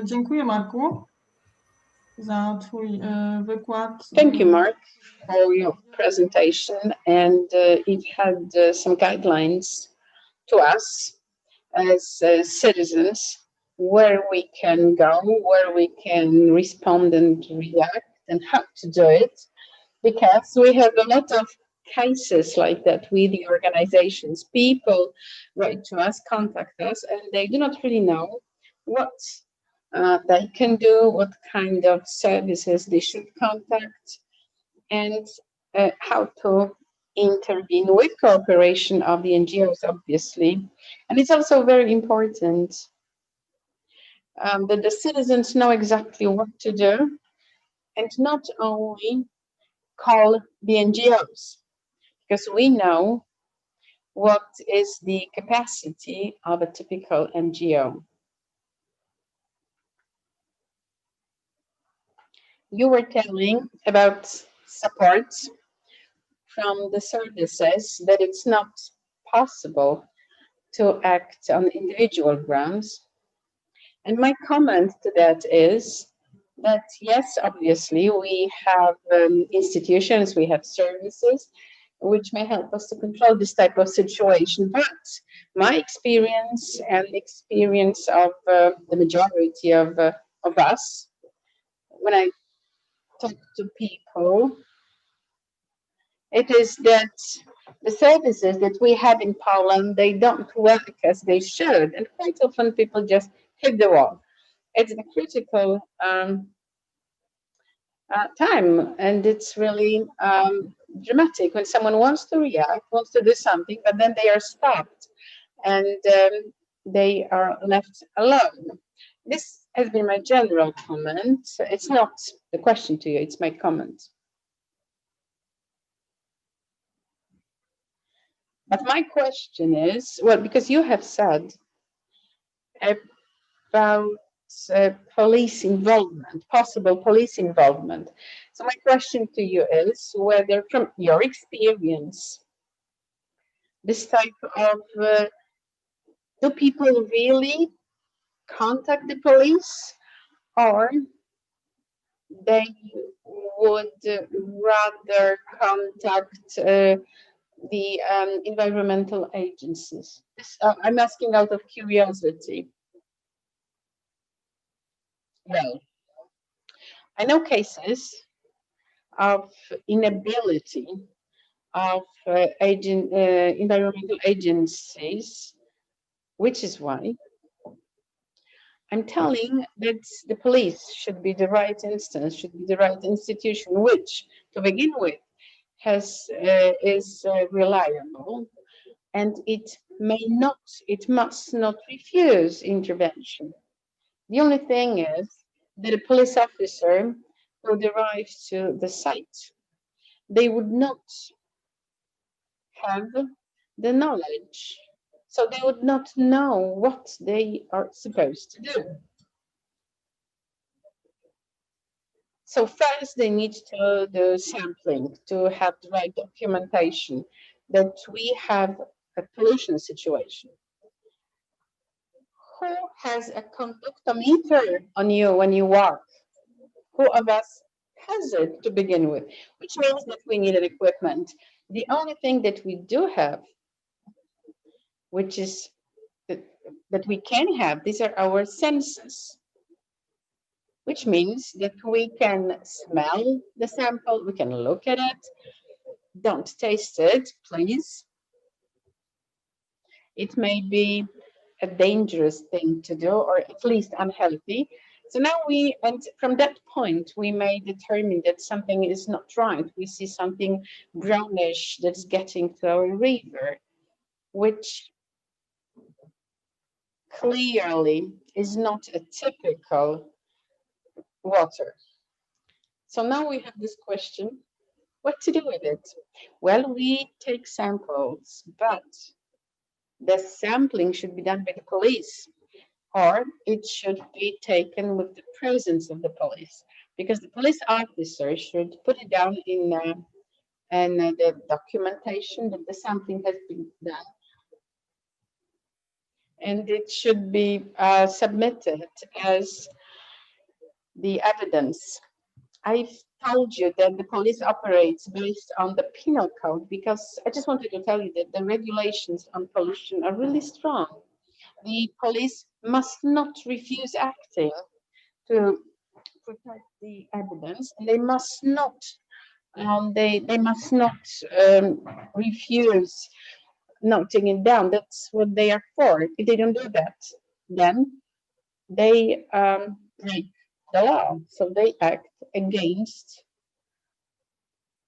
Dziękuję, Marku, za Twój wykład. Thank you, Mark, for your presentation, and it had some guidelines to us as citizens where we can go, where we can respond and react, and how to do it, because we have a lot of cases like that with the organizations. People write to us, contact us, and they do not really know what they can do, what kind of services they should contact, and how to intervene with cooperation of the NGOs, obviously. And it's also very important that the citizens know exactly what to do, and not only call the NGOs, because we know what is the capacity of a typical NGO. You were telling about support from the services, that it's not possible to act on individual grounds. And my comment to that is that, yes, obviously, we have institutions, we have services which may help us to control this type of situation. But my experience and the experience of the majority of us, when I talk to people, it is that the services that we have in Poland, they don't work as they should. And quite often people just hit the wall. It's a critical time, and it's really dramatic when someone wants to react, wants to do something, but then they are stopped and they are left alone. This has been my general comment. It's not the question to you, it's my comment. But my question is, well, because you have said about police involvement, possible police involvement. So my question to you is whether, from your experience, this type of, do people really contact the police, or they would rather contact the environmental agencies? I'm asking out of curiosity. Well, I know cases of inability of environmental agencies, which is why I'm telling that the police should be the right instance, should be the right institution, which, to begin with, is reliable, and it must not refuse intervention. The only thing is that a police officer who arrives to the site, they would not have the knowledge, so they would not know what they are supposed to do. So first they need to do sampling, to have the right documentation that we have a pollution situation. Who has a conductometer on you when you walk? Who of us has it to begin with? Which means that we needed equipment. The only thing that we do have, which is that we can have, these are our senses, which means that we can smell the sample, we can look at it. Don't taste it, please. It may be a dangerous thing to do, or at least unhealthy. So now and from that point, we may determine that something is not right. We see something brownish that's getting to our river, which clearly is not a typical water. So now we have this question, what to do with it? Well, we take samples, but the sampling should be done by the police, or it should be taken with the presence of the police, because the police officer should put it down in the documentation that the sampling has been done and it should be submitted as the evidence. I've told you that the police operates based on the penal code because I just wanted to tell you that the regulations on pollution are really strong. The police must not refuse acting to protect the evidence, and they must not refuse noting it down. That's what they are for. If they don't do that, then they break the law. So they act against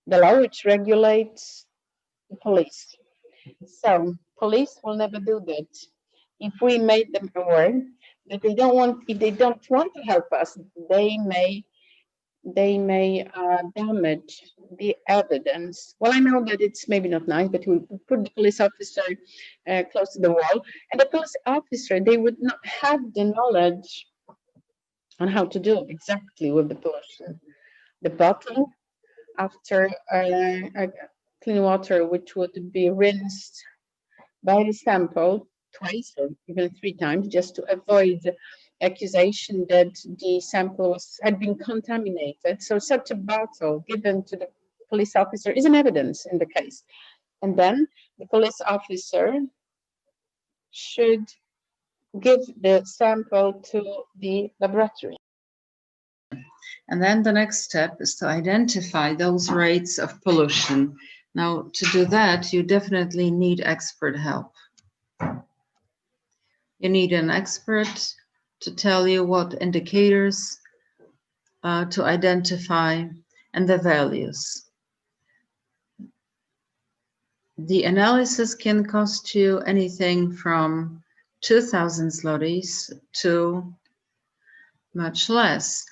the law which regulates the police. So police will never do that. If we made them aware that if they don't want to help us, they may damage the evidence. Well, I know that it's maybe not nice, but we put the police officer close to the wall, and the police officer, they would not have the knowledge on how to do exactly with the pollution. The bottle after clean water, which would be rinsed by the sample twice or even 3 times, just to avoid accusation that the sample had been contaminated. So such a bottle given to the police officer is an evidence in the case. And then the police officer should give the sample to the laboratory. And then the next step is to identify those rates of pollution. Now, to do that, you definitely need expert help. You need an expert to tell you what indicators to identify and the values. The analysis can cost you anything from 2,000 zlotys to much less.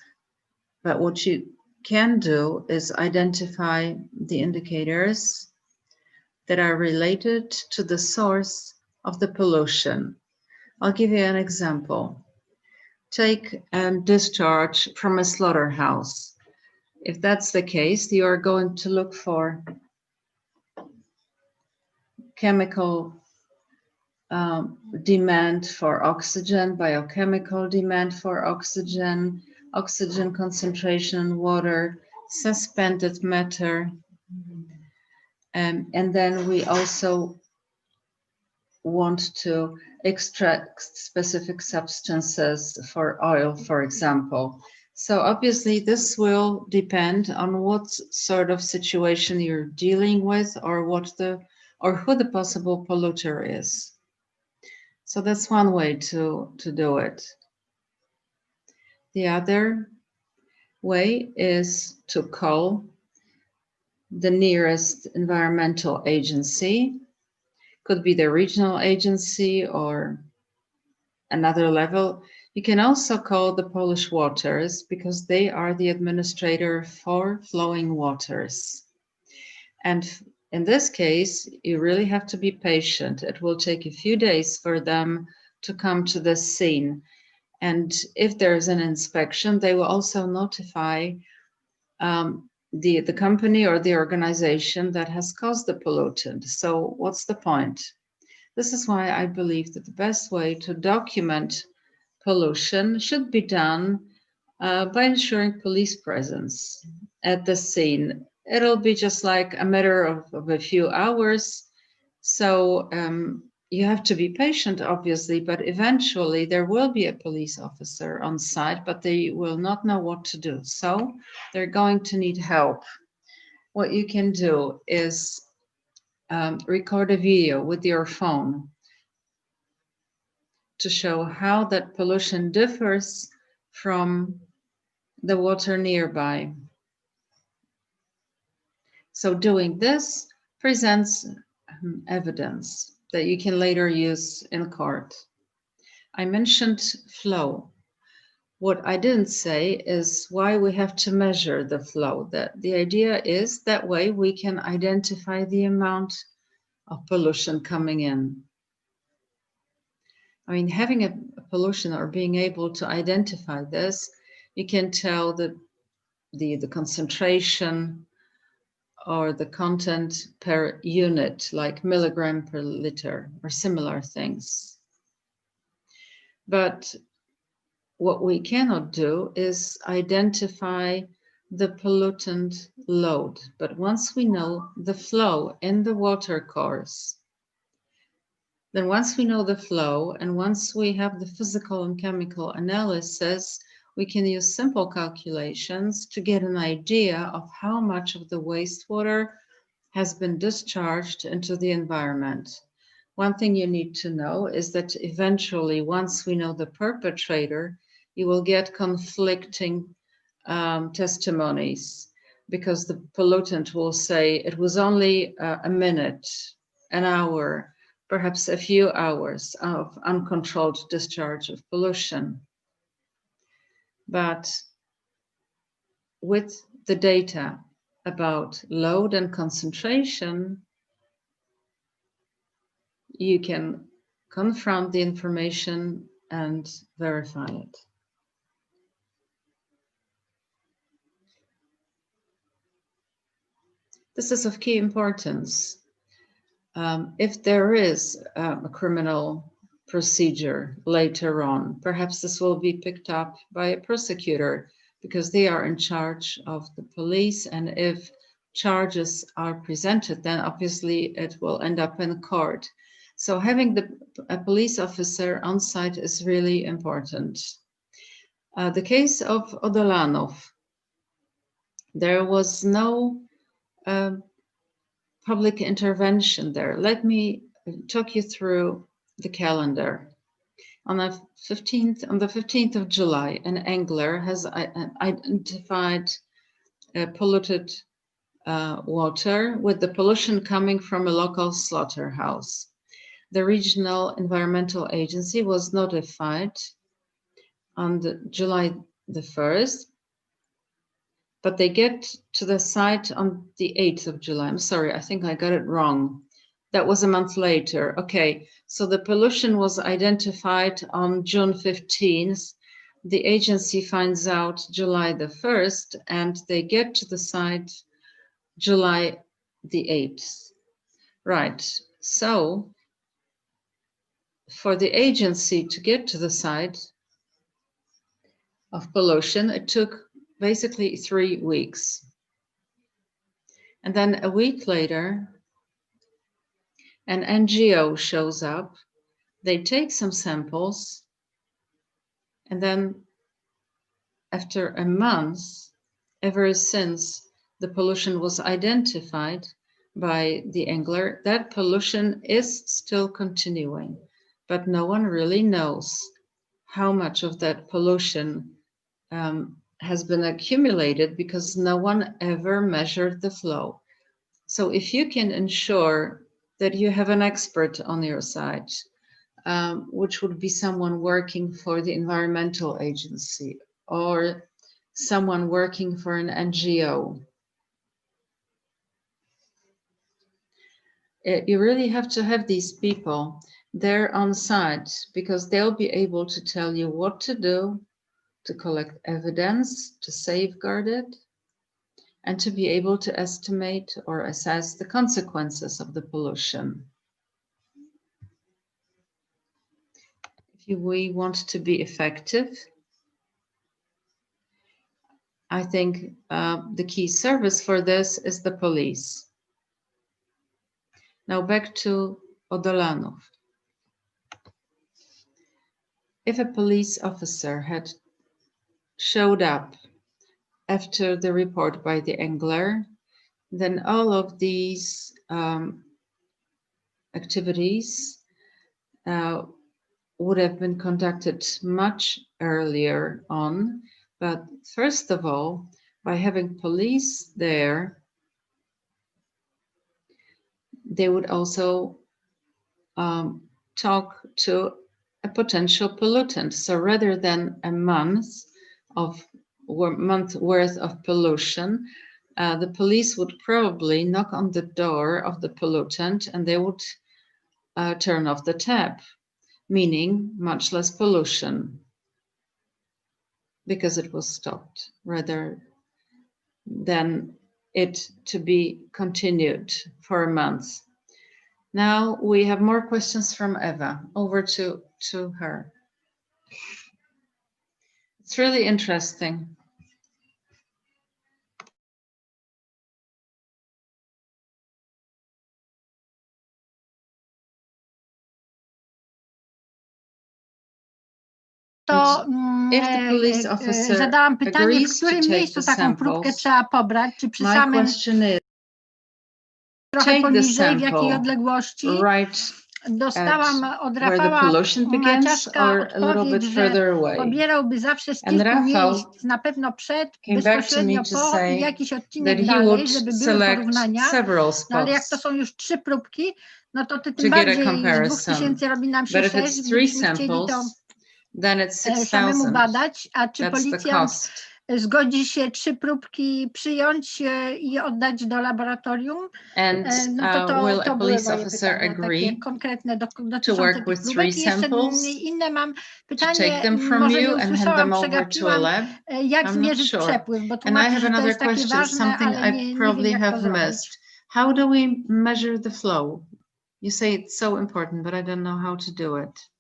But what you can do is identify the indicators that are related to the source of the pollution. I'll give you an example. Take a discharge from a slaughterhouse. If that's the case, you are going to look for chemical demand for oxygen, biochemical demand for oxygen, oxygen concentration in water, suspended matter. And then we also want to extract specific substances for oil, for example. So obviously this will depend on what sort of situation you're dealing with or who the possible polluter is. So that's one way to do it. The other way is to call the nearest environmental agency. Could be the regional agency or another level. You can also call the Polish waters because they are the administrator for flowing waters. And in this case, you really have to be patient. It will take a few days for them to come to the scene. And if there's an inspection, they will also notify the company or the organization that has caused the pollutant. So what's the point? This is why I believe that the best way to document pollution should be done by ensuring police presence at the scene. It'll be just like a matter of a few hours. So you have to be patient, obviously, but eventually there will be a police officer on site, but they will not know what to do. So they're going to need help. What you can do is record a video with your phone to show how that pollution differs from the water nearby. So doing this presents evidence that you can later use in court. I mentioned flow. What I didn't say is why we have to measure the flow. That the idea is that way we can identify the amount of pollution coming in. I mean, having a pollution or being able to identify this, you can tell that the concentration or the content per unit, like milligram per liter or similar things. But what we cannot do is identify the pollutant load. But once we know the flow in the water course, then once we know the flow and once we have the physical and chemical analysis, we can use simple calculations to get an idea of how much of the wastewater has been discharged into the environment. One thing you need to know is that eventually, once we know the perpetrator, you will get conflicting testimonies, because the pollutant will say it was only a minute, an hour, perhaps a few hours of uncontrolled discharge of pollution. But with the data about load and concentration, you can confront the information and verify it. This is of key importance. If there is a criminal procedure later on, perhaps this will be picked up by a prosecutor because they are in charge of the police. And if charges are presented, then obviously it will end up in court. So having a police officer on site is really important. The case of Odolanov, there was no public intervention there. Let me talk you through the calendar. On the 15th of July, an angler has identified polluted water with the pollution coming from a local slaughterhouse. The regional environmental agency was notified on July the 1st, but they get to the site on the 8th of July. I'm sorry, I think I got it wrong. That was a month later. Okay, so the pollution was identified on June 15th. The agency finds out July the 1st, and they get to the site July the 8th. Right, so for the agency to get to the site of pollution, it took basically 3 weeks. And then a week later, an NGO shows up, they take some samples, and then after a month, ever since the pollution was identified by the angler, that pollution is still continuing, but no one really knows how much of that pollution has been accumulated because no one ever measured the flow. So if you can ensure that you have an expert on your side, which would be someone working for the environmental agency or someone working for an NGO, you really have to have these people there on site because they'll be able to tell you what to do to collect evidence, to safeguard it, and to be able to estimate or assess the consequences of the pollution. If we want to be effective, I think the key service for this is the police. Now back to Odolanov. If a police officer had showed up after the report by the angler, then all of these activities would have been conducted much earlier on. But first of all, by having police there, they would also talk to a potential pollutant. So rather than a month worth of pollution, the police would probably knock on the door of the pollutant and they would turn off the tap, meaning much less pollution because it was stopped, rather than it to be continued for a month. Now we have more questions from Eva. Over to her. It's really interesting. To If the police officer zadałam pytanie, w agrees to którym take miejscu the taką próbkę samples, trzeba pobrać? Czy przy my samym question is, trochę take the poniżej, w jakiej sample odległości? right Dostałam od where the Rafała pollution begins Maciaszka or a little odpowiedź, bit że further away. pobierałby zawsze z And kilku Rafał miejsc, na pewno przed, came back to me bezpośrednio to po i say jakiś that odcinek he dalej, would żeby były select porównania. several No ale jak to spots są już 3 próbki, no to tym to get a bardziej z comparison. 2000 robi nam się But if 6, it's 3 gdybyśmy chcieli to samples, then it's samemu 6,000. badać, a czy That's the policjant cost. zgodzi się 3 próbki przyjąć i oddać do laboratorium? And No to will a były police moje officer pytania, takie agree konkretne to dotyczące work tych with 3 próbek. I jeszcze samples, inne mam to take pytanie, them from może nie you and hand usłyszałam, them over to a przegapiłam, lab? jak I'm not zmierzyć sure. przepływ, bo And I tłumaczy, have że to another jest takie question, ważne, something ale I nie wiem, probably jak to have zrobić. missed. How do we measure the flow? You say it's so important, but I don't know how to do it.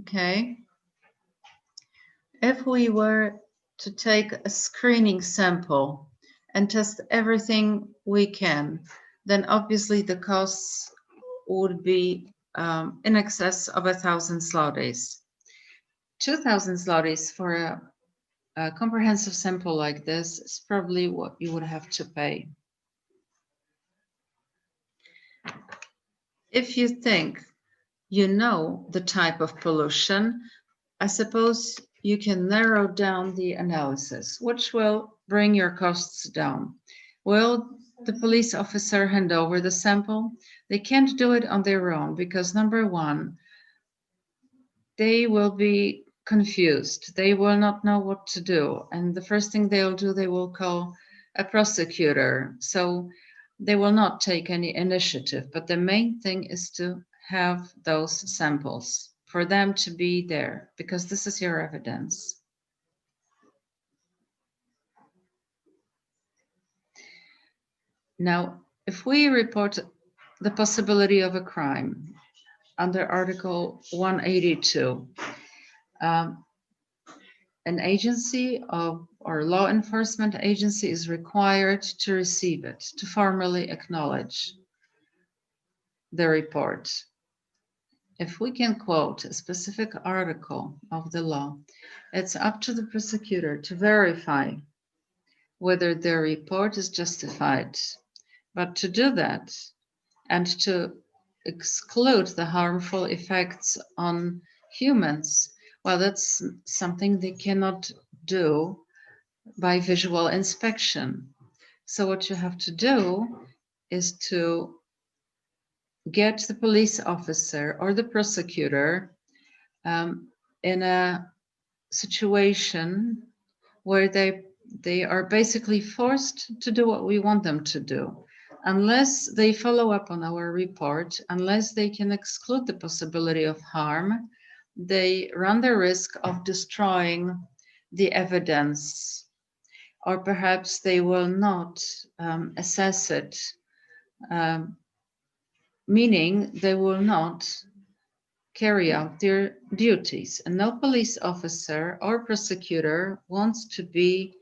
Okay. If we were to take a screening sample and test everything we can, then obviously the costs would be in excess of 1,000 zlotys. 2,000 zlotys for a comprehensive sample like this is probably what you would have to pay. If you think you know the type of pollution, I suppose you can narrow down the analysis, which will bring your costs down. Will the police officer hand over the sample? They can't do it on their own because, number one, they will be confused. They will not know what to do. And the first thing they'll do, they will call a prosecutor. So they will not take any initiative. But the main thing is to have those samples, for them to be there, because this is your evidence. Now, if we report the possibility of a crime under Article 182, an agency or law enforcement agency is required to receive it, to formally acknowledge the report. If we can quote a specific article of the law, it's up to the prosecutor to verify whether their report is justified. But to do that and to exclude the harmful effects on humans, well, that's something they cannot do by visual inspection. So what you have to do is to get the police officer or the prosecutor in a situation where they are basically forced to do what we want them to do. Unless they follow up on our report, unless they can exclude the possibility of harm, they run the risk of destroying the evidence, or perhaps they will not assess it, meaning they will not carry out their duties. And no police officer or prosecutor wants to be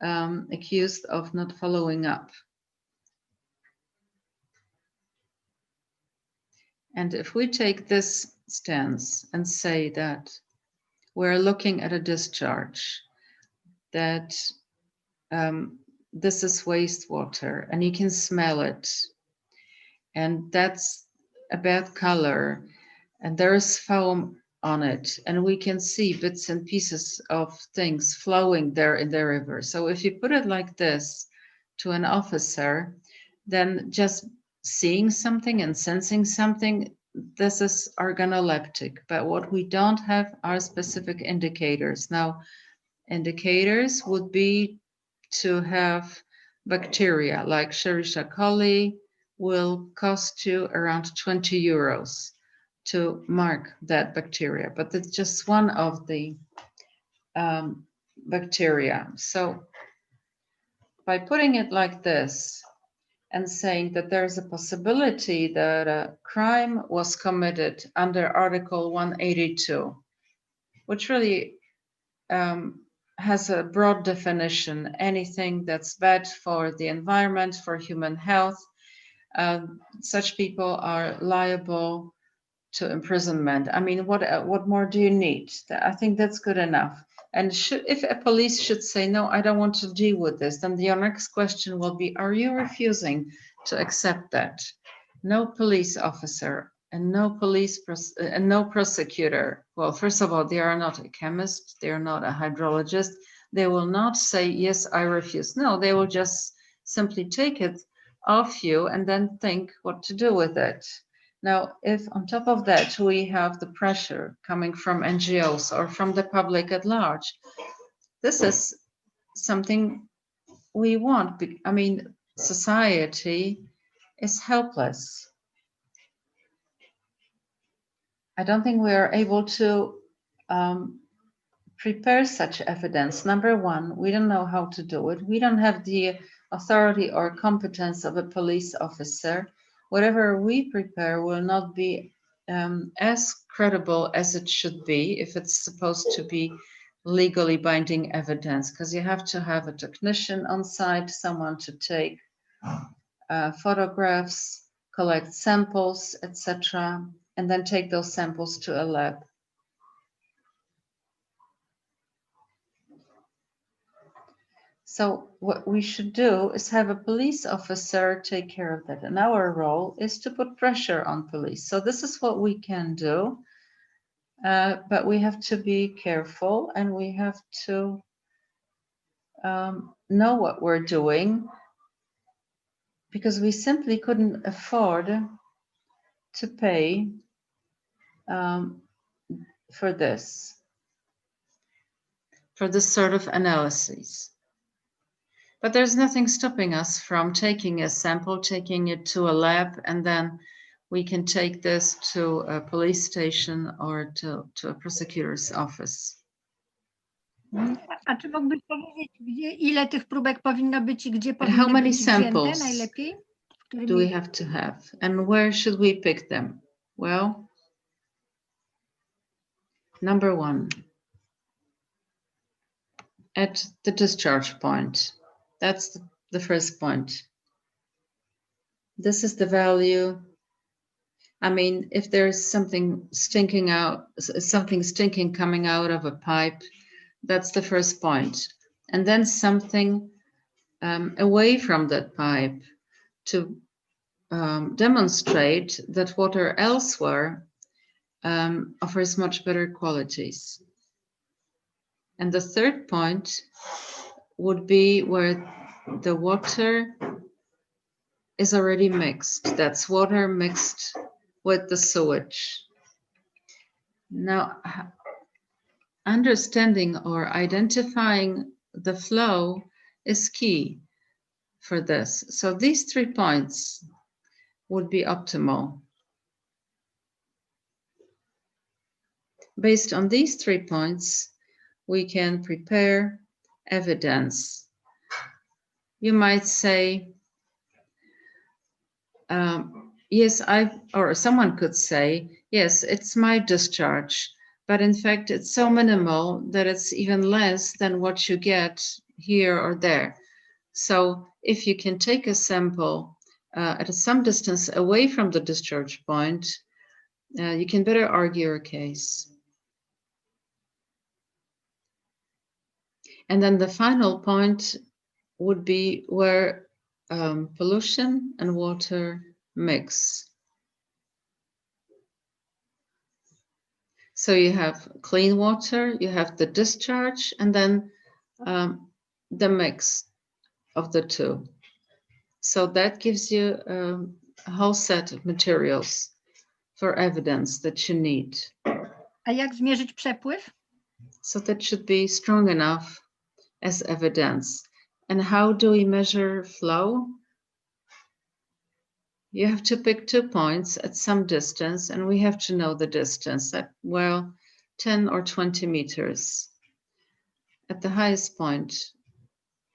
accused of not following up. And if we take this stance and say that we're looking at a discharge, that this is wastewater and you can smell it, and that's a bad color, and there is foam on it, and we can see bits and pieces of things flowing there in the river. So if you put it like this to an officer, then just seeing something and sensing something, this is organoleptic. But what we don't have are specific indicators. Now, indicators would be to have bacteria like Escherichia coli will cost you around 20 euros to mark that bacteria, but it's just one of the bacteria. So by putting it like this and saying that there's a possibility that a crime was committed under Article 182, which really has a broad definition. Anything that's bad for the environment, for human health, such people are liable to imprisonment. I mean, what more do you need? I think that's good enough. And if a police should say, no, I don't want to deal with this, then your next question will be, are you refusing to accept that? No police officer and no prosecutor. Well, first of all, they are not a chemist. They are not a hydrologist. They will not say, yes, I refuse. No, they will just simply take it off you and then think what to do with it. Now, if on top of that, we have the pressure coming from NGOs or from the public at large, this is something we want. I mean, society is helpless. I don't think we are able to prepare such evidence. Number one, we don't know how to do it. We don't have the authority or competence of a police officer. Whatever we prepare will not be as credible as it should be if it's supposed to be legally binding evidence, because you have to have a technician on site, someone to take photographs, collect samples, etc., and then take those samples to a lab. So what we should do is have a police officer take care of that. And our role is to put pressure on police. So this is what we can do. But we have to be careful and we have to know what we're doing, because we simply couldn't afford to pay for this sort of analysis. But there's nothing stopping us from taking a sample, taking it to a lab, and then we can take this to a police station or to a prosecutor's office. A czy mógłbyś powiedzieć, ile tych próbek powinno być i gdzie powinny how many być wzięte samples najlepiej? do we have to have? And where should we pick them? Well, number one, at the discharge point. That's the first point. This is the value. I mean, if there's something stinking coming out of a pipe, that's the first point. And then something away from that pipe to demonstrate that water elsewhere offers much better qualities. And the third point would be where the water is already mixed. That's water mixed with the sewage. Now, understanding or identifying the flow is key for this. So these 3 points would be optimal. Based on these 3 points, we can prepare evidence. You might say, yes, or someone could say, yes, it's my discharge, but in fact, it's so minimal that it's even less than what you get here or there. So if you can take a sample at some distance away from the discharge point, you can better argue your case. And then the final point would be where pollution and water mix. So you have clean water, you have the discharge, and then the mix of the two. So that gives you a whole set of materials for evidence that you need. A jak zmierzyć przepływ? So that should be strong enough as evidence. And how do we measure flow? You have to pick 2 points at some distance, and we have to know the distance at, well, 10 or 20 meters. At the highest point,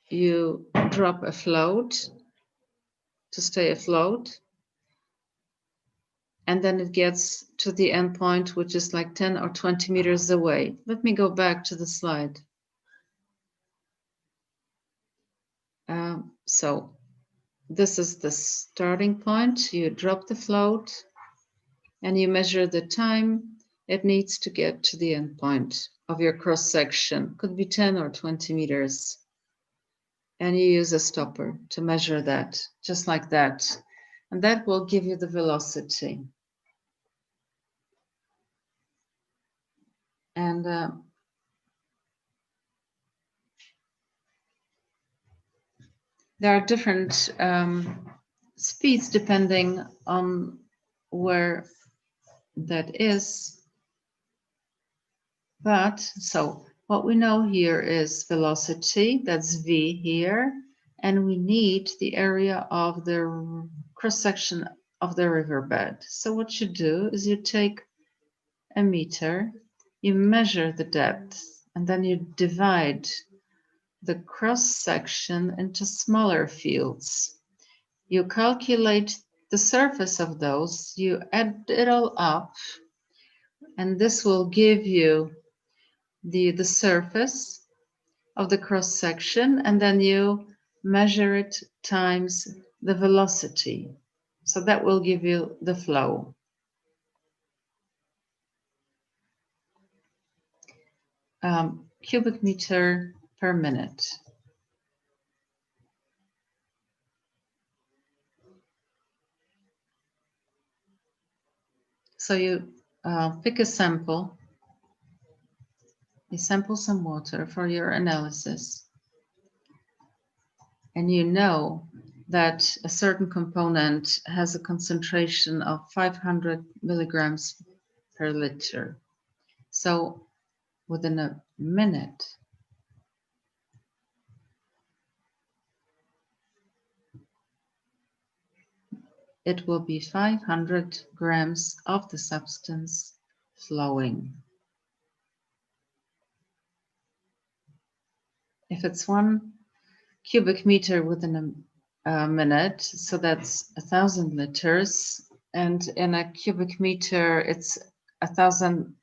you drop a float to stay afloat. and then it gets to the endpoint, which is like 10 or 20 meters away. Let me go back to the slide. So this is the starting point. You drop the float and you measure the time it needs to get to the endpoint of your cross section. Could be 10 or 20 meters. And you use a stopper to measure that, just like that. And that will give you the velocity. And there are different speeds depending on where that is. But so what we know here is velocity, that's V here, and we need the area of the cross-section of the riverbed. So what you do is you take a meter, you measure the depth, and then you divide the cross-section into smaller fields. You calculate the surface of those, you add it all up, and this will give you the surface of the cross-section, and then you measure it times the velocity. So that will give you the flow. Cubic meter per minute. So you pick a sample, you sample some water for your analysis, and you know that a certain component has a concentration of 500 milligrams per liter. So within a minute, it will be 500 grams of the substance flowing. If it's 1 cubic meter within a minute, so that's 1,000 liters, and in a cubic meter, it's 1,000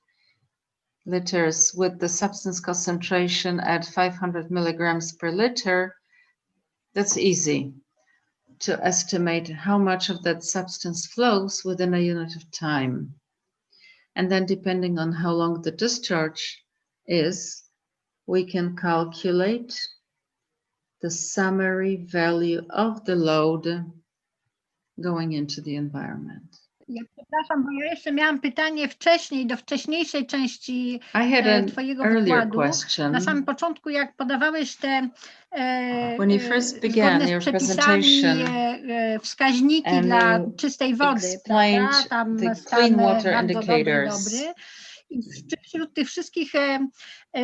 liters with the substance concentration at 500 milligrams per liter. That's easy to estimate how much of that substance flows within a unit of time. And then depending on how long the discharge is, we can calculate the summary value of the load going into the environment. Ja przepraszam, bo ja jeszcze miałam pytanie wcześniej, do wcześniejszej części I had an twojego earlier wykładu. question. Na samym początku, jak podawałeś te When you first began zgodne z your przepisami presentation wskaźniki and dla you czystej wody, explained prawda? Tam the stan clean water bardzo dobry, indicators. dobry. I wśród tych wszystkich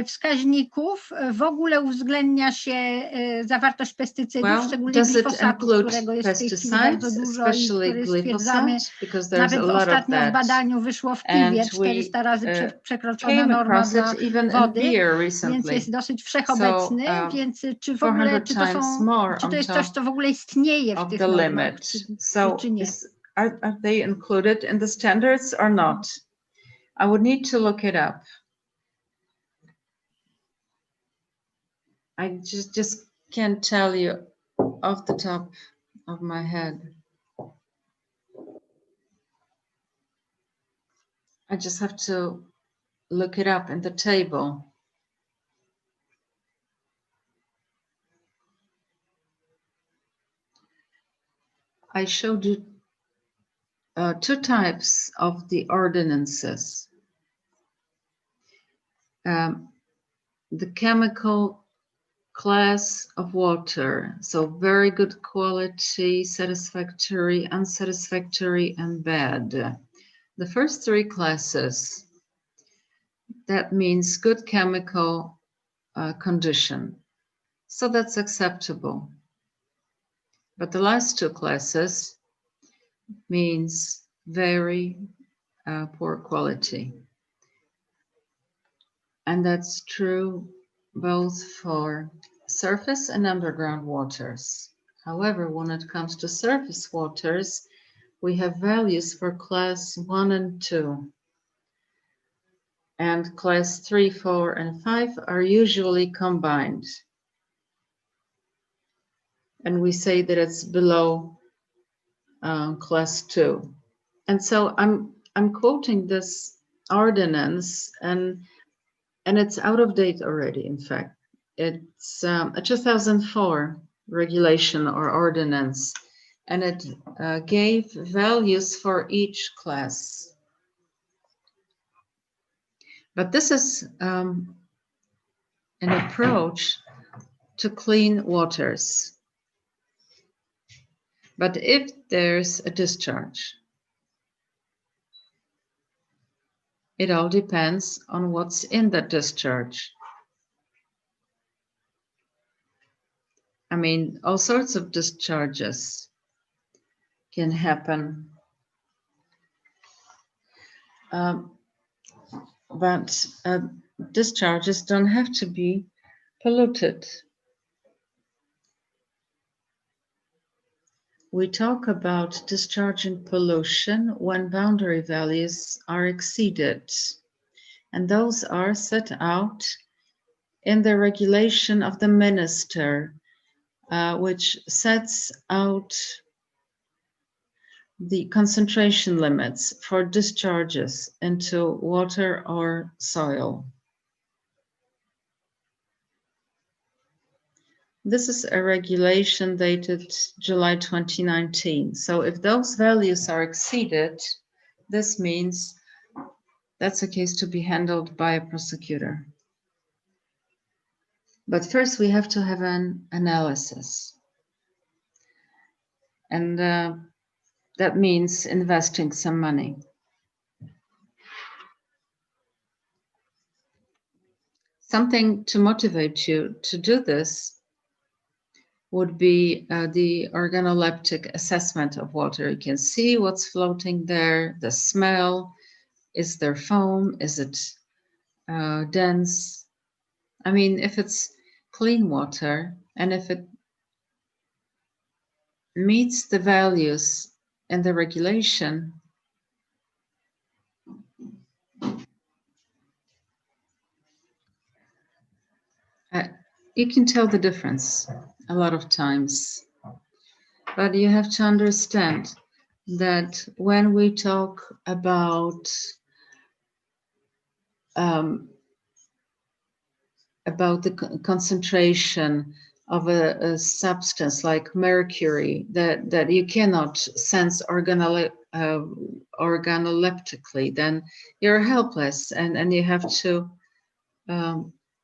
wskaźników w ogóle uwzględnia się zawartość pestycydów, szczególnie glifosatu, którego jest w tej chwili bardzo dużo i który stwierdzamy, nawet w ostatnim badaniu wyszło w piwie 400 razy przekroczona norma dla wody, więc jest dosyć wszechobecny, więc czy w ogóle, czy to jest coś, co w ogóle istnieje w tych normach, czy nie? Are they included in the standards or not? I would need to look it up. I just can't tell you off the top of my head. I just have to look it up in the table. I showed you two types of the ordinances. The chemical class of water, so very good quality, satisfactory, unsatisfactory, and bad. The first three classes, that means good chemical condition. So that's acceptable. But the last two classes means very poor quality. And that's true both for surface and underground waters. However, when it comes to surface waters, we have values for class 1 and 2. And class 3, 4, and 5 are usually combined. And we say that it's below class 2. And so I'm quoting this ordinance, and it's out of date already, in fact. It's a 2004 regulation or ordinance, and it gave values for each class. But this is an approach to clean waters. But if there's a discharge, it all depends on what's in that discharge. I mean, all sorts of discharges can happen. But discharges don't have to be polluted. We talk about discharging pollution when boundary values are exceeded, and those are set out in the regulation of the minister, which sets out the concentration limits for discharges into water or soil. This is a regulation dated July 2019. So if those values are exceeded, this means that's a case to be handled by a prosecutor. But first we have to have an analysis. And that means investing some money. Something to motivate you to do this would be the organoleptic assessment of water. You can see what's floating there, the smell, is there foam, is it dense? I mean, if it's clean water and if it meets the values in the regulation, you can tell the difference a lot of times. But you have to understand that when we talk about the concentration of a substance like mercury that you cannot sense organoleptically, then you're helpless and you have to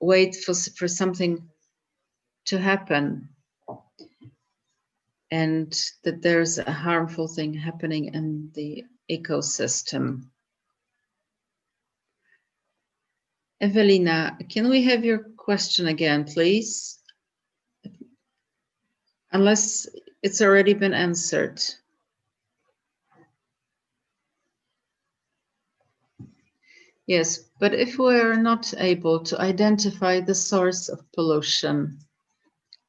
wait for something to happen, and that there's a harmful thing happening in the ecosystem. Evelina, can we have your question again, please? Unless it's already been answered. Yes, but if we are not able to identify the source of pollution,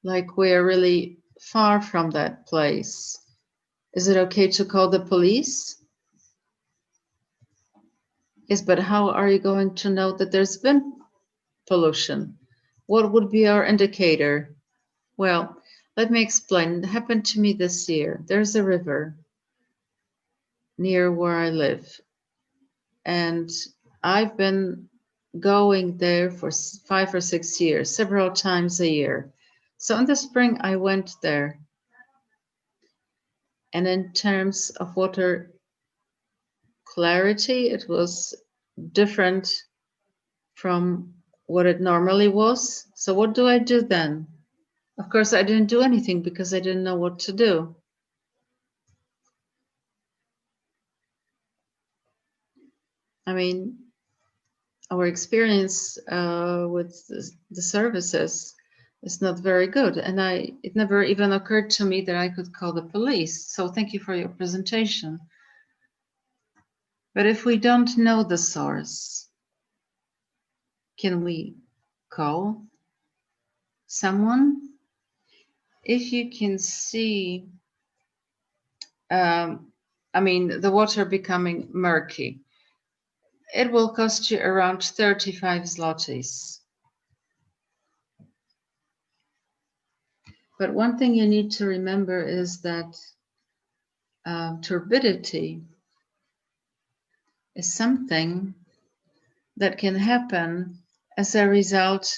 like we are really far from that place, is it okay to call the police? Yes, but how are you going to know that there's been pollution? What would be our indicator? Well, let me explain. It happened to me this year. There's a river near where I live, and I've been going there for 5 or 6 years, several times a year. So in the spring, I went there. And in terms of water clarity, it was different from what it normally was. So what do I do then? Of course, I didn't do anything because I didn't know what to do. I mean, our experience with the services is not very good. And it never even occurred to me that I could call the police. So thank you for your presentation. But if we don't know the source, can we call someone? If you can see the water becoming murky. It will cost you around 35 zlotys. But one thing you need to remember is that turbidity is something that can happen as a result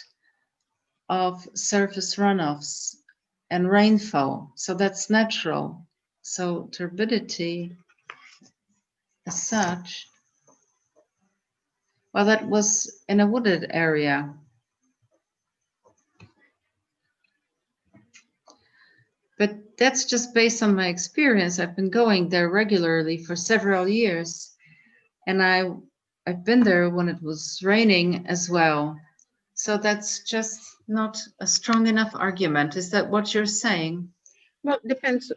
of surface runoffs and rainfall. So that's natural. So turbidity as such, well, that was in a wooded area. But that's just based on my experience. I've been going there regularly for several years. And I've been there when it was raining as well. So that's just not a strong enough argument. Is that what you're saying? Well, it depends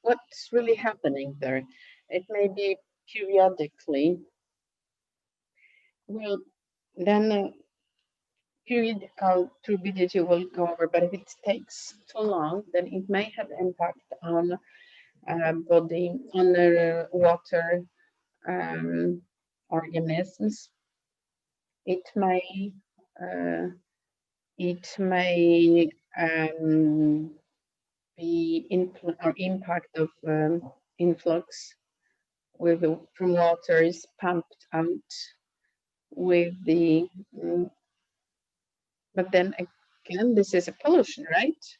what's really happening there. It may be periodically. Well, then periodical turbidity will go over, but if it takes too long, then it may have impact on body, on the water organisms. It may be impact of influx from water is pumped out with the but then again, this is a pollution, right?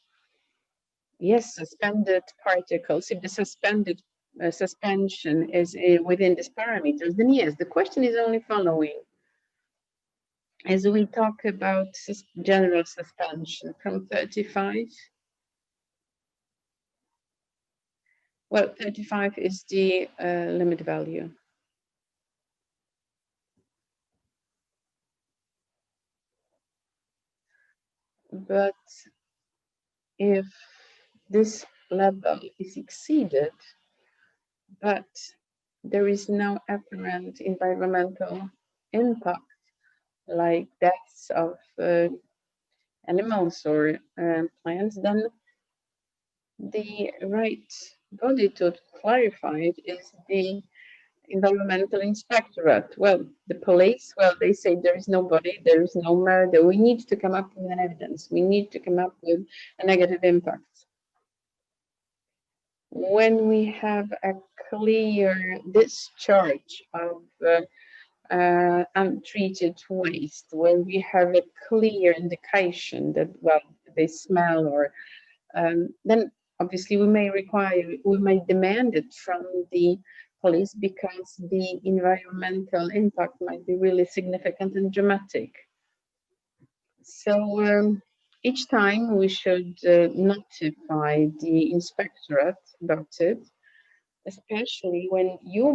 Yes, suspended particles. If the suspension is within these parameters, then yes, the question is only following. As we talk about general suspension from 35, well, 35 is the limit value. But if this level is exceeded, but there is no apparent environmental impact, like deaths of animals or plants, then the right body to clarify it is the environmental inspectorate. Well, the police, well, they say there is no body, there is no murder. We need to come up with an evidence. We need to come up with a negative impact. When we have a clear discharge of untreated waste, when we have a clear indication that, well, they smell or then obviously we may demand it from the police because the environmental impact might be really significant and dramatic. So each time we should notify the inspectorate about it, especially when you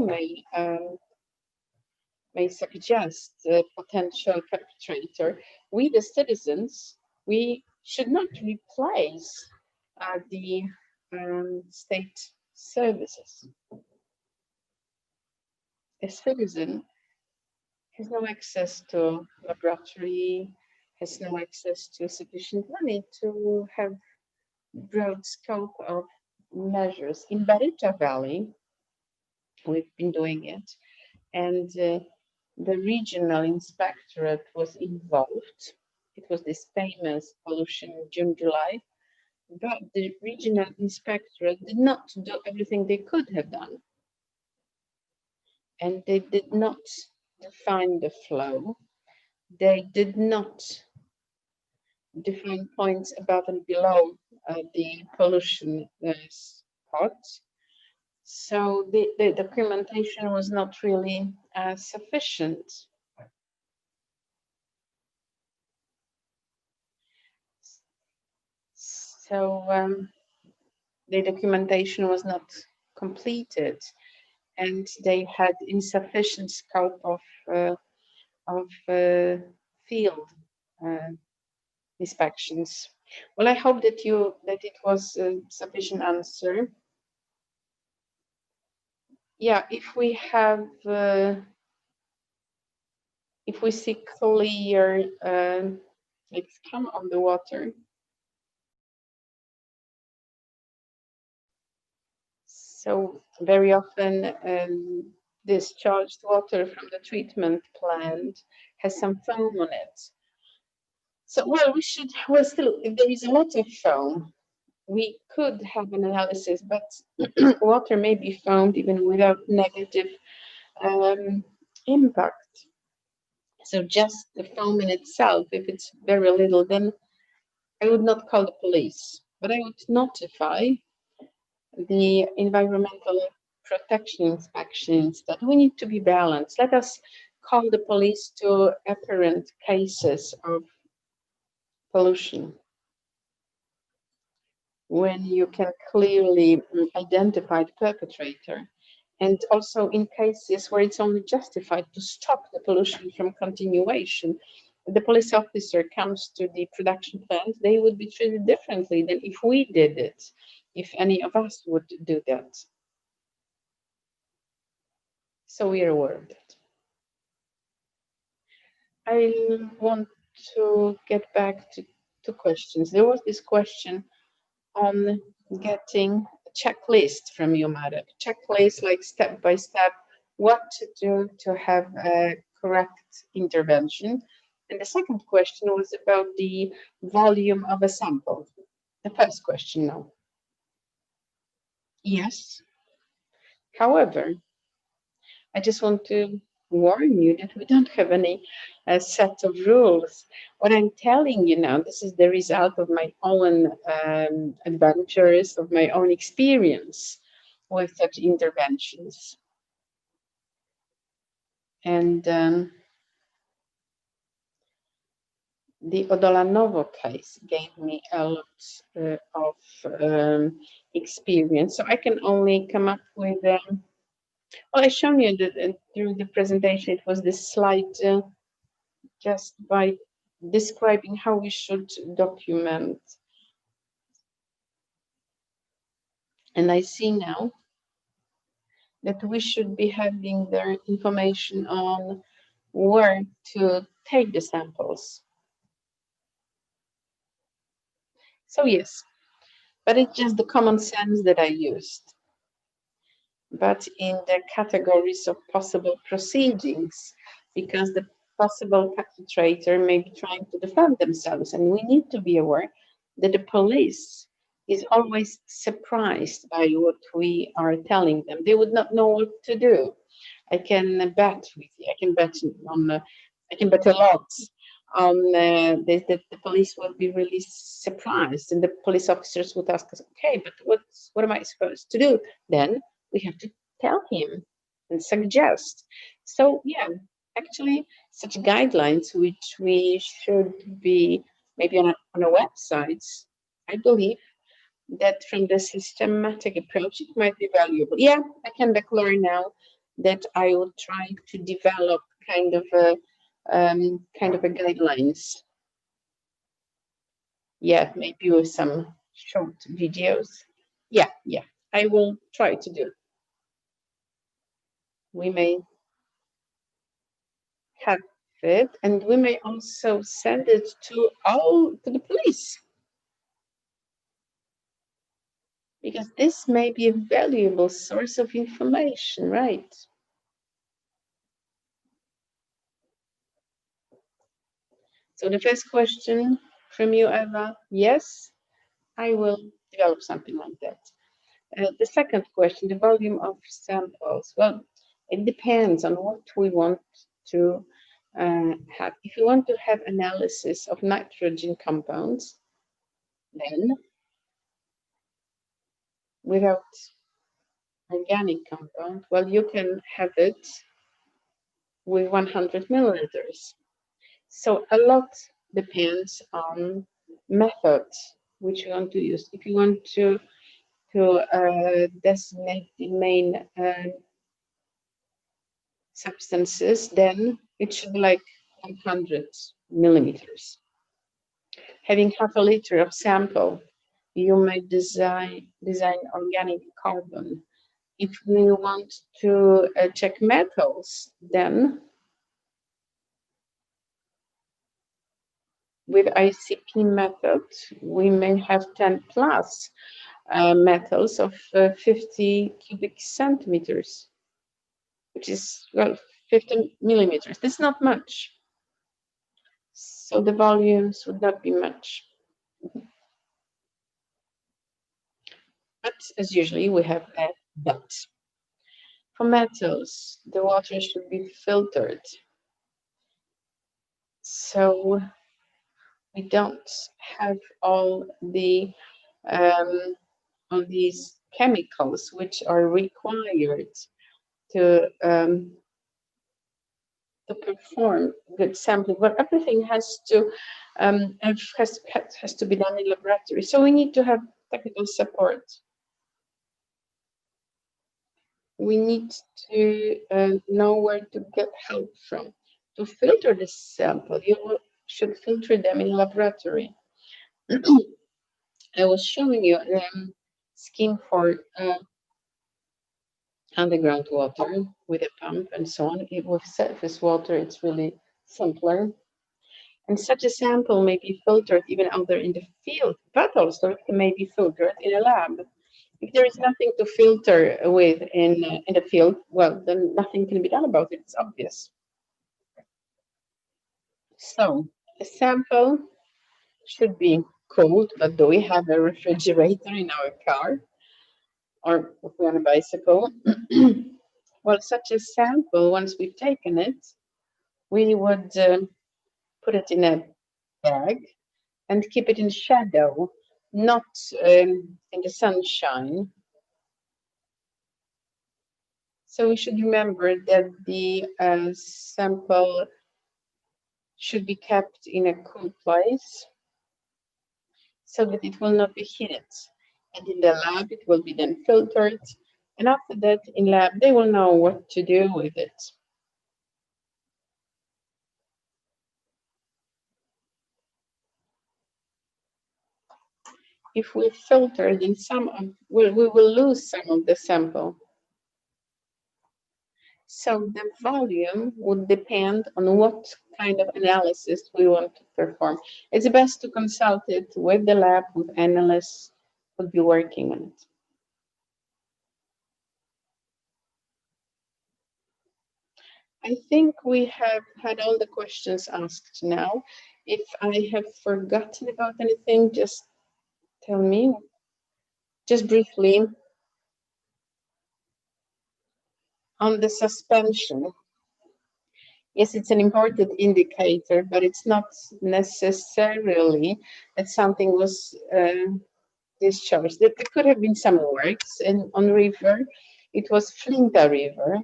may suggest a potential perpetrator. We, the citizens, we should not replace the state services. A citizen has no access to laboratory, has no access to sufficient money to have broad scope of measures. In Baryta Valley, we've been doing it, and the regional inspectorate was involved. It was this famous pollution June, July, but the regional inspectorate did not do everything they could have done. And they did not define the flow. They did not define points above and below the pollution spot. So the documentation was not really sufficient. So the documentation was not completed, and they had insufficient scope of field inspections. Well, I hope that it was a sufficient answer. Yeah, if we see clear like scum on the water. So very often discharged water from the treatment plant has some foam on it. So, well, still, if there is a lot of foam, we could have an analysis, but water may be found even without negative impact. So just the foam in itself, if it's very little, then I would not call the police, but I would notify the environmental protection inspections that we need to be balanced. Let us call the police to apparent cases of pollution when you can clearly identify the perpetrator, and also in cases where it's only justified to stop the pollution from continuation. The police officer comes to the production plant, they would be treated differently than if we did it, if any of us would do that. So we are aware of that. I want to get back to two questions. There was this question on getting a checklist from you, Marek. Checklist, like step by step, what to do to have a correct intervention. And the second question was about the volume of a sample. The first question now. Yes. However, I just want to warn you that we don't have any set of rules. What I'm telling you now, this is the result of my own adventures, of my own experience with such interventions. And the Odolanowo case gave me a lot of experience. So I can only come up with well, I've shown you that through the presentation, it was this slide just by describing how we should document. And I see now that we should be having their information on where to take the samples. So yes, but it's just the common sense that I used. But in the categories of possible proceedings, because the possible perpetrator may be trying to defend themselves, and we need to be aware that the police is always surprised by what we are telling them. They would not know what to do. I can bet with you. I can bet a lot on that the police will be really surprised, and the police officers would ask us, "Okay, but what am I supposed to do?" Then we have to tell him and suggest. So yeah, actually, such guidelines which we should be maybe on a website, I believe that from the systematic approach, it might be valuable. Yeah, I can declare now that I will try to develop kind of a guidelines. Yeah, maybe with some short videos. Yeah, I will try to do. We may have it, and we may also send it to the police, because this may be a valuable source of information, right? So the first question from you, Eva, yes, I will develop something like that. The second question, the volume of samples. Well, it depends on what we want to have. If you want to have analysis of nitrogen compounds, then without organic compound, well, you can have it with 100 milliliters. So a lot depends on methods which you want to use. If you want to designate the main substances, then it should be like 100 millimeters. Having half a liter of sample, you may design organic carbon. If we want to check metals, then with ICP method, we may have 10 plus metals of 50 cubic centimeters, which is, well, 50 millimeters. That's not much. So the volumes would not be much. But as usually, we have a but. For metals, the water should be filtered. So we don't have all these chemicals which are required to perform good sampling. But everything has to be done in laboratory. So we need to have technical support. We need to know where to get help from. To filter the sample, you should filter them in laboratory. I was showing you a scheme for underground water with a pump and so on. With surface water, it's really simpler. And such a sample may be filtered even out there in the field, but also it may be filtered in a lab. If there is nothing to filter with in the field, well, then nothing can be done about it. It's obvious. So a sample should be cooled, but do we have a refrigerator in our car or if we're on a bicycle? Well, such a sample, once we've taken it, we would put it in a bag and keep it in shadow, not in the sunshine. So we should remember that the sample should be kept in a cool place so that it will not be heated. And in the lab, it will be then filtered. And after that, in lab, they will know what to do with it. If we filter, then we will lose some of the sample. So the volume would depend on what kind of analysis we want to perform. It's best to consult it with the lab, with analysts who will be working on it. I think we have had all the questions asked now. If I have forgotten about anything, just tell me. Just briefly, on the suspension. Yes, it's an important indicator, but it's not necessarily that something was discharged. There could have been some works on river. It was Flinta River,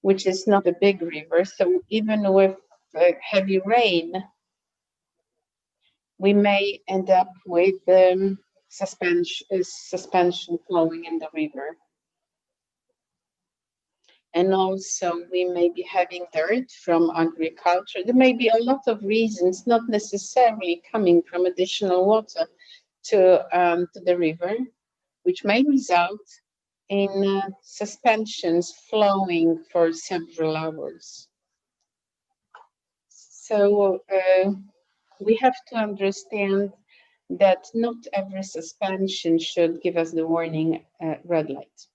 which is not a big river. So even with heavy rain, we may end up with suspension flowing in the river. And also we may be having dirt from agriculture. There may be a lot of reasons, not necessarily coming from additional water to the river, which may result in suspensions flowing for several hours. So we have to understand that not every suspension should give us the warning red light.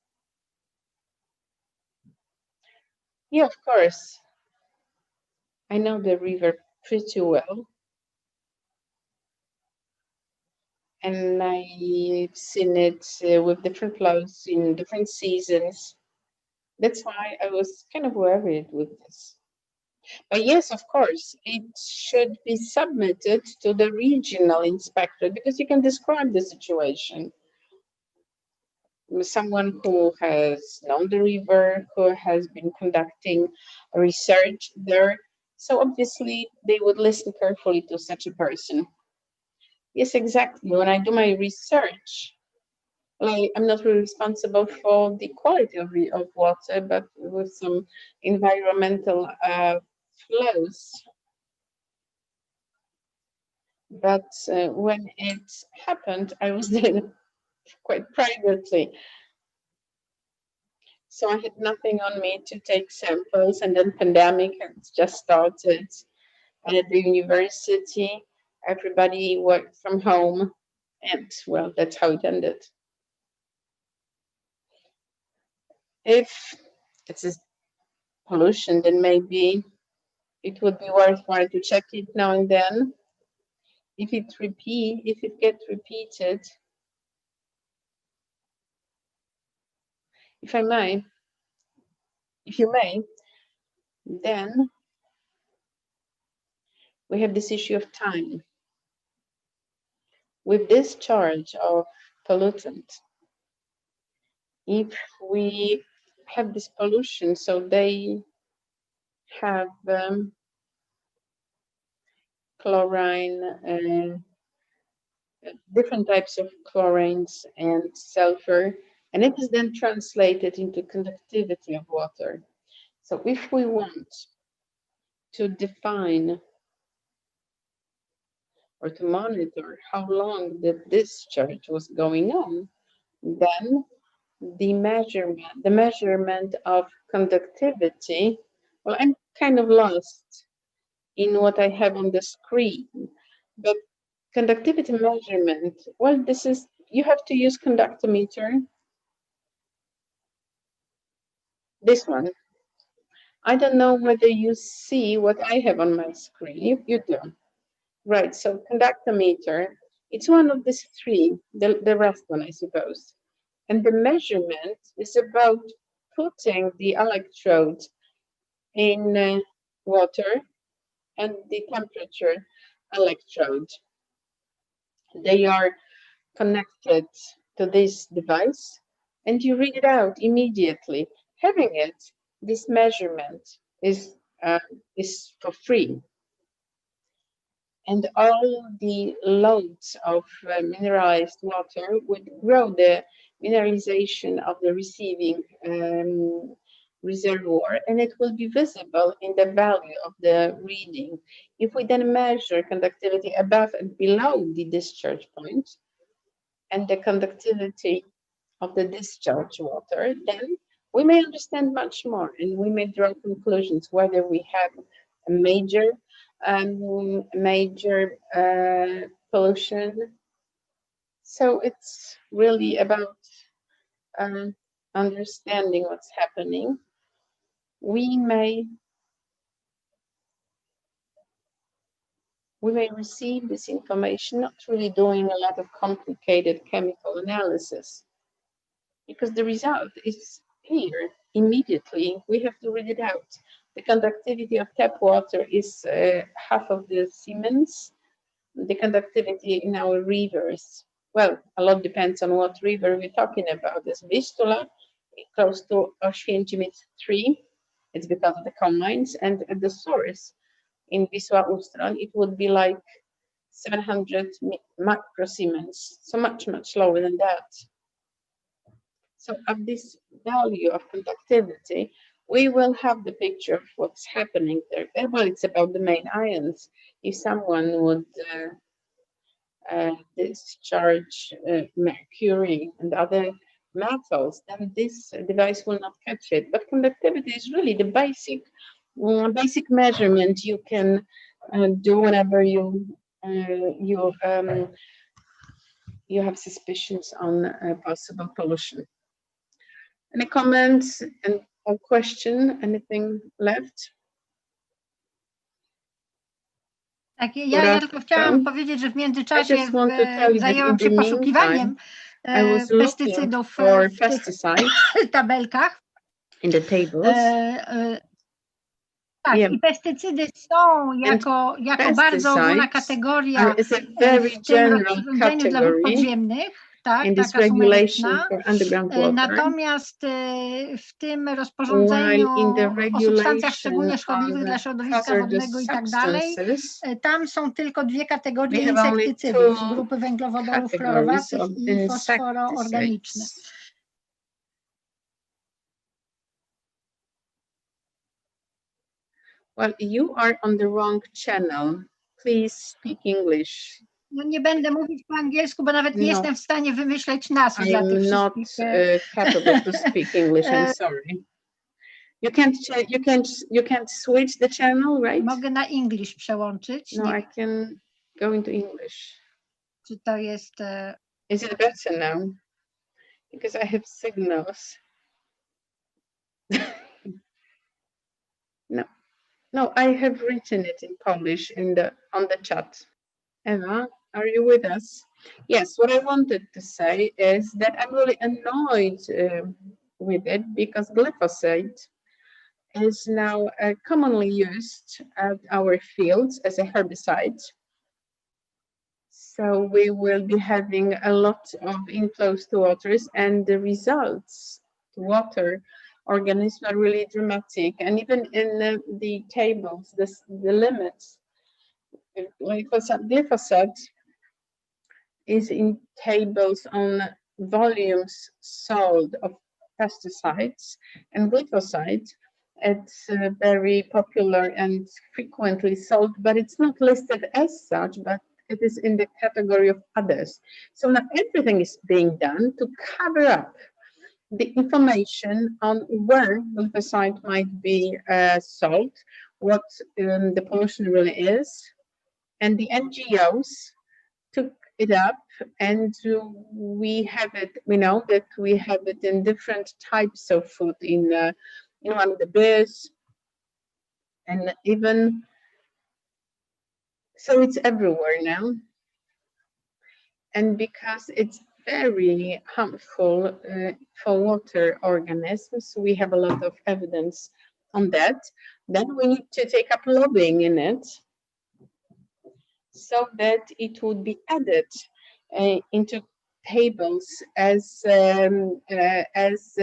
Yeah, of course. I know the river pretty well. And I've seen it with different flows in different seasons. That's why I was kind of worried with this. But yes, of course, it should be submitted to the regional inspector because you can describe the situation. Someone who has known the river, who has been conducting research there. So obviously they would listen carefully to such a person. Yes, exactly. When I do my research, I'm not really responsible for the quality of water, but with some environmental flows. But when it happened, I was there quite privately. So I had nothing on me to take samples, and then pandemic had just started. And at the university, everybody worked from home, and well, that's how it ended. If it's a pollution, then maybe it would be worthwhile to check it now and then. If it gets repeated, if you may, then we have this issue of time. With discharge of pollutant, if we have this pollution, so they have chlorine, different types of chlorines and sulfur, and it is then translated into conductivity of water. So if we want to define or to monitor how long the discharge was going on, then the measurement of conductivity, well, I'm kind of lost in what I have on the screen, but conductivity measurement, well, you have to use conductometer. This one. I don't know whether you see what I have on my screen. You do. Right, so conductometer, it's one of these three, the rest one, I suppose. And the measurement is about putting the electrode in water and the temperature electrode. They are connected to this device and you read it out immediately. Having it, this measurement is for free. And all the loads of mineralized water would grow the mineralization of the receiving reservoir, and it will be visible in the value of the reading. If we then measure conductivity above and below the discharge point and the conductivity of the discharge water, then we may understand much more and we may draw conclusions whether we have a major pollution. So it's really about understanding what's happening. We may receive this information, not really doing a lot of complicated chemical analysis, because the result is here immediately. We have to read it out. The conductivity of tap water is half of the Siemens. The conductivity in our rivers, well, a lot depends on what river we're talking about. This Vistula, close to Oświęcim, it's 3. It's because of the coal mines. And at the source in Wisła Ustron, it would be like 700 microsiemens, so much, much lower than that. So at this value of conductivity, we will have the picture of what's happening there. Well, it's about the main ions. If someone would discharge mercury and other metals, then this device will not catch it. But conductivity is really the basic measurement you can do whenever you have suspicions on possible pollution. Any comments or question? Anything left? Tak, ja tylko chciałam powiedzieć, że w międzyczasie zajęłam się poszukiwaniem pestycydów w tych tabelkach. In the tables. Tak, i pestycydy są jako bardzo ogólna kategoria w tym rozporządzeniu dla wód podziemnych. Tak, taka sumeryczna. Natomiast w tym rozporządzeniu o substancjach szczególnie szkodliwych dla środowiska wodnego i tak dalej, tam są tylko 2 kategorie insektycydów z grupy węglowodorów chlorowatych i fosforoorganiczne. Well, you are on the wrong channel. Please speak English. No nie będę mówić po angielsku, bo nawet nie jestem w stanie wymyśleć nazw dla tych wszystkich. I'm not capable to speak English. I'm sorry. You can't switch the channel, right? Mogę na English przełączyć. No, I can go into English. Czy to jest? Is it better now? Because I have signals. No, I have written it in Polish on the chat. Eva, are you with us? Yes, what I wanted to say is that I'm really annoyed with it because glyphosate is now commonly used at our fields as a herbicide. So we will be having a lot of inflows to waters, and the results to water organisms are really dramatic. And even in the tables, the limits, glyphosate is in tables on volumes sold of pesticides, and glyphosate, it's very popular and frequently sold, but it's not listed as such, but it is in the category of others. So now everything is being done to cover up the information on where glyphosate might be sold, what the pollution really is, and the NGOs took it up, and we have it. We know that we have it in different types of food, in one of the beers, and even so it's everywhere now. And because it's very harmful for water organisms, we have a lot of evidence on that. Then we need to take up lobbying in it so that it would be added into tables as a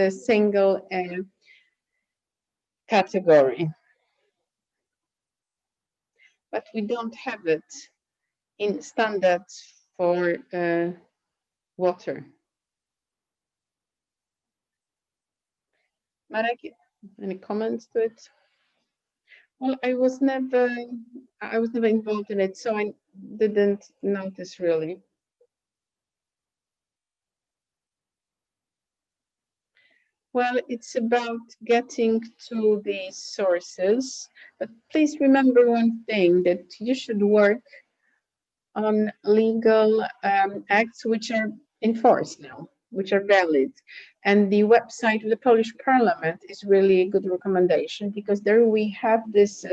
single category. But we don't have it in standards for water. Marek, any comments to it? Well, I was never involved in it, so I didn't notice really. Well, it's about getting to the sources, but please remember one thing, that you should work on legal acts which are enforced now, which are valid. And the website of the Polish Parliament is really a good recommendation, because there we have this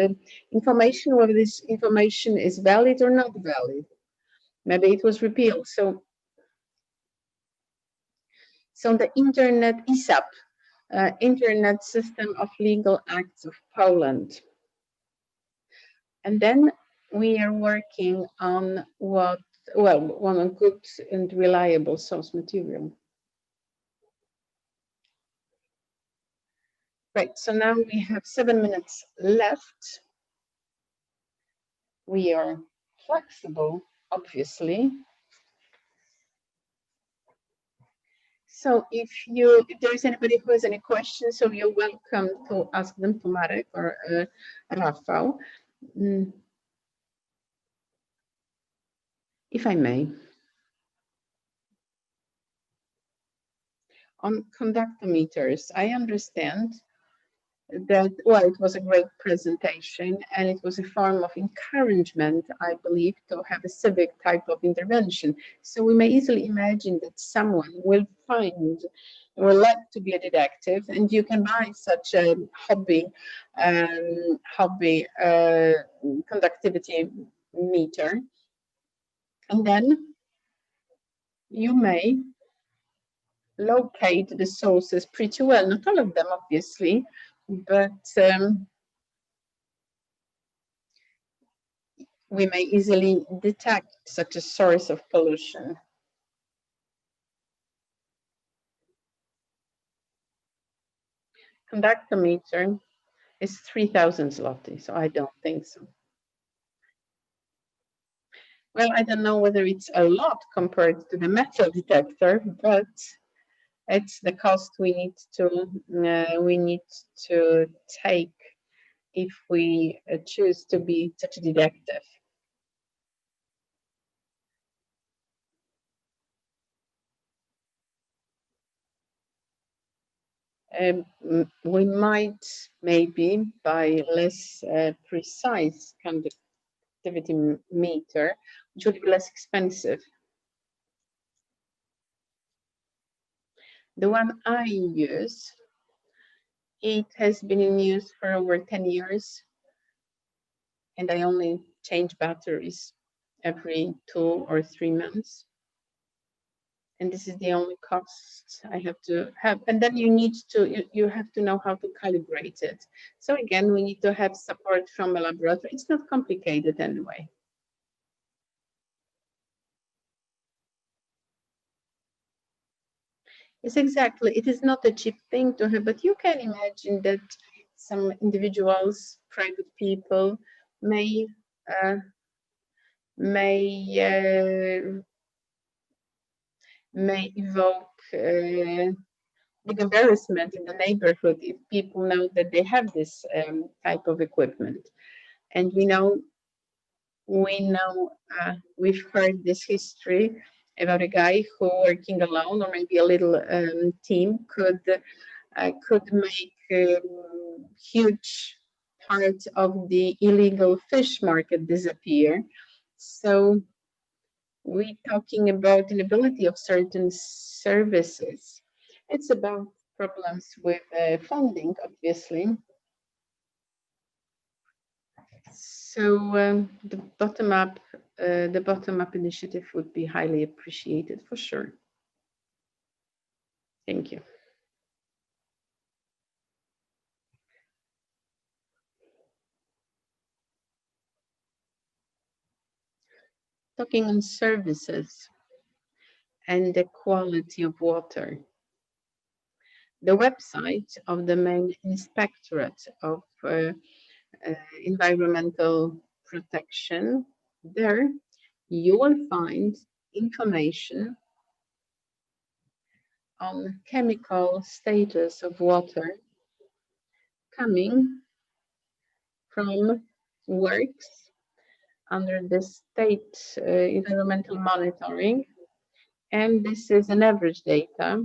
information, whether this information is valid or not valid. Maybe it was repealed. So the Internet ISAP, Internet System of Legal Acts of Poland. And then we are working on on a good and reliable source material. Right, so now we have 7 minutes left. We are flexible, obviously. So if there is anybody who has any questions, so you're welcome to ask them to Marek or Rafał. If I may. On conductometers, I understand that, well, it was a great presentation, and it was a form of encouragement, I believe, to have a civic type of intervention. So we may easily imagine that someone will like to be a detective, and you can buy such a hobby conductivity meter, and then you may locate the sources pretty well. Not all of them, obviously, but we may easily detect such a source of pollution. Conductometer is 3,000 zloty, so I don't think so. Well, I don't know whether it's a lot compared to the metal detector, but it's the cost we need to take if we choose to be such a detective. We might maybe buy less precise conductivity meter, which would be less expensive. The one I use It has been in use for over 10 years, and I only change batteries every 2 or 3 months. And this is the only cost I have to have. And then you have to know how to calibrate it. So again, we need to have support from a laboratory. It's not complicated anyway. Yes, exactly. It is not a cheap thing to have, but you can imagine that some individuals, private people, may evoke big embarrassment in the neighborhood if people know that they have this type of equipment. And we've heard this history about a guy who, working alone or maybe a little team, could make huge part of the illegal fish market disappear. So we're talking about inability of certain services. It's about problems with funding, obviously. So the bottom-up initiative would be highly appreciated for sure. Thank you. Talking on services and the quality of water. The website of the main inspectorate of environmental protection, there you will find information on chemical status of water coming from works under the state environmental monitoring. And this is an average data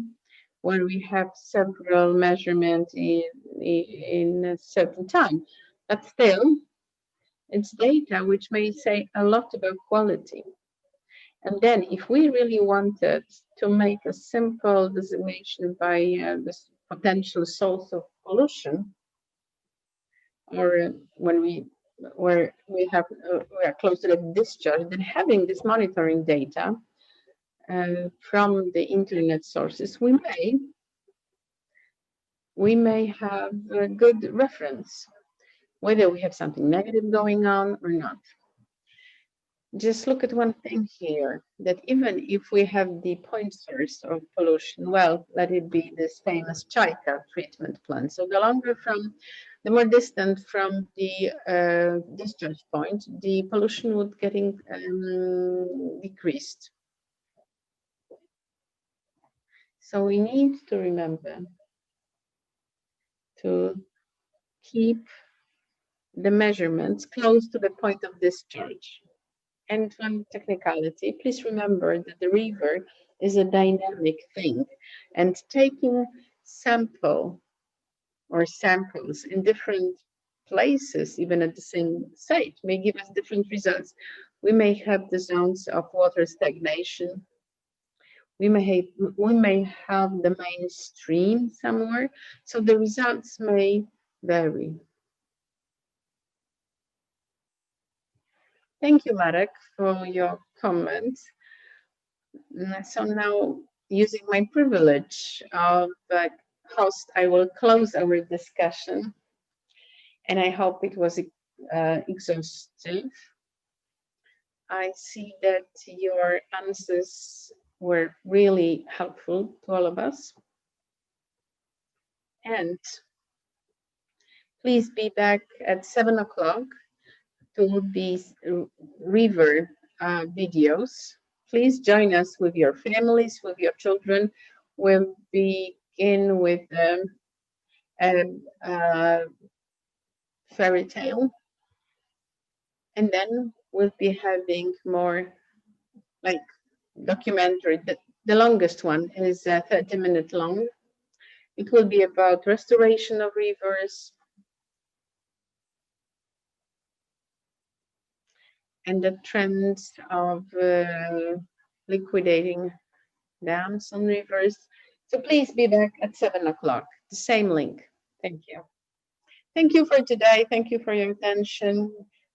where we have several measurements in a certain time. But still, it's data which may say a lot about quality. And then if we really wanted to make a simple designation by this potential source of pollution, or when we are close to the discharge, then having this monitoring data from the internet sources, we may have a good reference whether we have something negative going on or not. Just look at one thing here, that even if we have the point source of pollution, well, let it be this famous Chaika treatment plant. So the more distant from the discharge point, the pollution would getting decreased. So we need to remember to keep the measurements close to the point of discharge. And one technicality, please remember that the river is a dynamic thing, and taking samples in different places, even at the same site, may give us different results. We may have the zones of water stagnation. We may have the main stream somewhere, so the results may vary. Thank you, Marek, for your comments. So now, using my privilege of host, I will close our discussion, and I hope it was exhaustive. I see that your answers were really helpful to all of us. And please be back at 7 o'clock to these river videos. Please join us with your families, with your children. We'll begin with a fairy tale. And then we'll be having more like documentary. The longest one is 30 minutes long. It will be about restoration of rivers and the trends of liquidating dams on rivers. So please be back at 7 o'clock, the same link. Thank you. Thank you for today. Thank you for your attention.